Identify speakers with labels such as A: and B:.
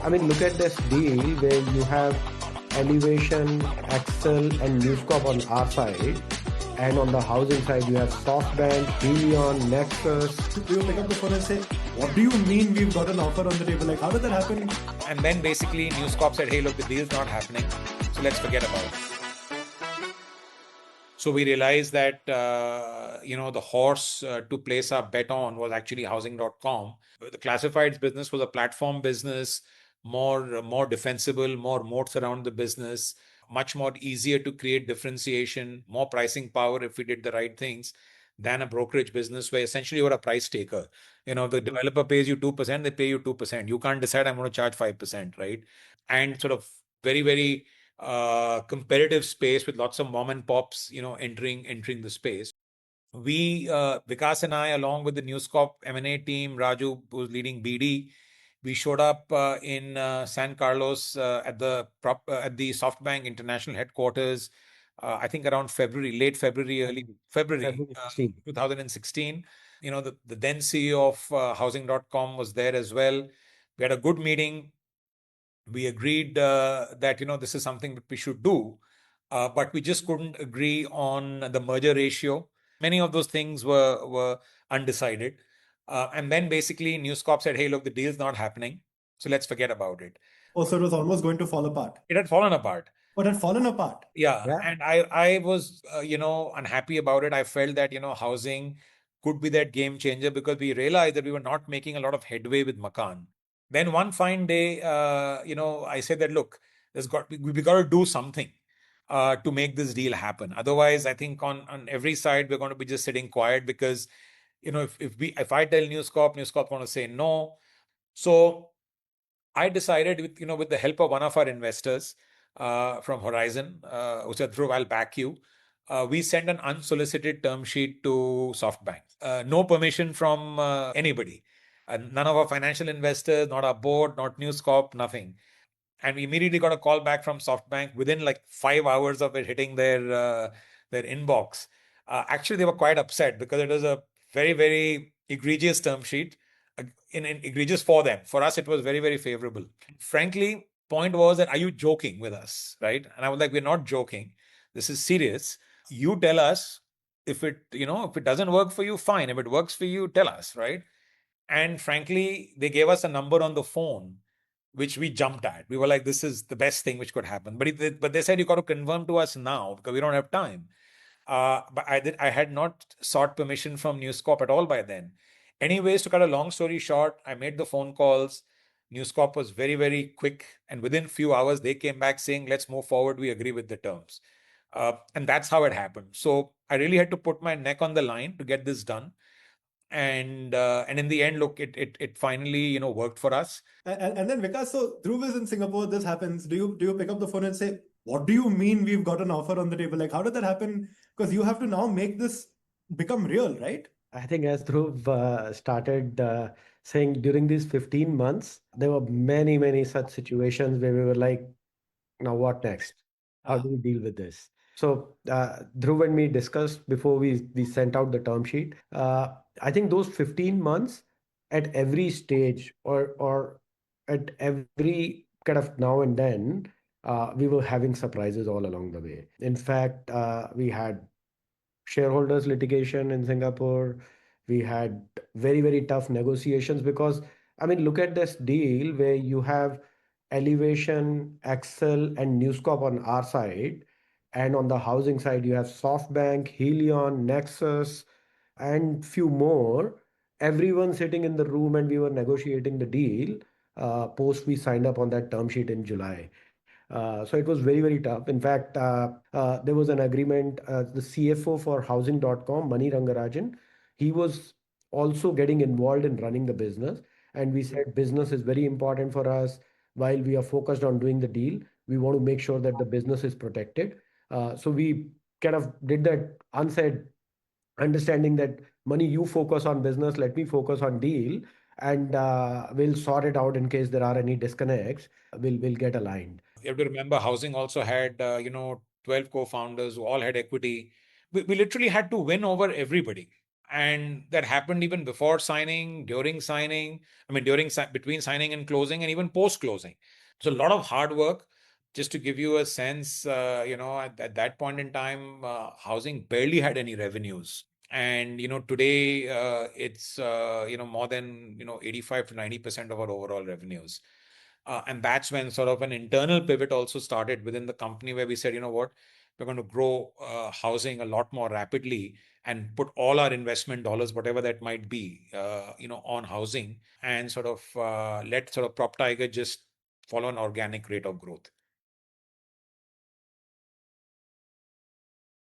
A: I mean, look at this deal where you have Elevation, Excel, and News Corp on our side. And on the housing side, you have SoftBank, Biome, Nexus.
B: You pick up the phone and say, what do you mean we've got an offer on the table? Like, how did that happen?
C: And then basically News Corp said, hey, look, the deal's not happening, so let's forget about it. So we realized that, the horse to place our bet on was actually housing.com. The classifieds business was a platform business, more defensible, more moats around the business, much more easier to create differentiation, more pricing power if we did the right things than a brokerage business where essentially you're a price taker. The developer pays you 2%, they pay you 2%. You can't decide I'm going to charge 5%, right? And sort of very, very competitive space with lots of mom and pops, entering the space. We, Vikas and I, along with the News Corp M&A team, Raju, who's leading BD, we showed up in San Carlos at the SoftBank International Headquarters. I think around February, late February, early February, 2016. The then CEO of Housing.com was there as well. We had a good meeting. We agreed that this is something that we should do, but we just couldn't agree on the merger ratio. Many of those things were undecided, and then basically News Corp said, "Hey, look, the deal's not happening, so let's forget about it."
B: Oh, so it was almost going to fall apart.
C: It had fallen apart.
B: But it had fallen apart.
C: Yeah. And I was unhappy about it. I felt that housing could be that game changer because we realized that we were not making a lot of headway with Makaan. Then one fine day, I said that, look, we got to do something to make this deal happen. Otherwise, I think on every side we're going to be just sitting quiet because if I tell News Corp going to say no. So I decided with the help of one of our investors from Horizen, who said, Dhruv, I'll back you. We sent an unsolicited term sheet to SoftBank. No permission from anybody. None of our financial investors, not our board, not News Corp, nothing. And we immediately got a call back from SoftBank within like 5 hours of it hitting their inbox. Actually, they were quite upset because it was a very, very egregious term sheet. In egregious for them. For us, it was very, very favorable. Frankly, point was that, are you joking with us, right? And I was like, we're not joking. This is serious. You tell us if it doesn't work for you, fine. If it works for you, tell us, right? And frankly, they gave us a number on the phone, which we jumped at. We were like, this is the best thing which could happen. But they said, you got to confirm to us now because we don't have time. But I had not sought permission from News Corp at all by then. Anyways, to cut a long story short, I made the phone calls. News Corp was very, very quick. And within a few hours, they came back saying, let's move forward. We agree with the terms. And that's how it happened. So I really had to put my neck on the line to get this done. And in the end, look, it finally, worked for us.
B: And then Vikas, so Dhruv is in Singapore, this happens. Do you pick up the phone and say, what do you mean we've got an offer on the table? Like, how did that happen? Because you have to now make this become real, right?
A: I think as Dhruv started saying, during these 15 months, there were many, many such situations where we were like, now what next? How do we deal with this? So Dhruv and me discussed before we sent out the term sheet. I think those 15 months at every stage or at every kind of now and then, we were having surprises all along the way. In fact, we had shareholders litigation in Singapore. We had very, very tough negotiations because, I mean, look at this deal where you have Elevation, Excel, and News Corp on our side. And on the housing side, you have SoftBank, Helion, Nexus, and few more. Everyone sitting in the room, and we were negotiating the deal post we signed up on that term sheet in July. So it was very, very tough. In fact, there was an agreement. The CFO for housing.com, Mani Rangarajan, he was also getting involved in running the business. And we said business is very important for us. While we are focused on doing the deal, we want to make sure that the business is protected. So we kind of did that unsaid understanding that Mani, you focus on business, let me focus on deal, and we'll sort it out in case there are any disconnects. We'll get aligned.
C: You have to remember, housing also had 12 co-founders who all had equity. We literally had to win over everybody. And that happened even before signing, during signing, between signing and closing, and even post closing. So a lot of hard work. Just to give you a sense, at that point in time, housing barely had any revenues. And, today it's, more than, 85 to 90% of our overall revenues. And that's when sort of an internal pivot also started within the company, where we said, you know what, we're going to grow housing a lot more rapidly and put all our investment dollars, whatever that might be, on housing, and sort of let sort of PropTiger just follow an organic rate of growth.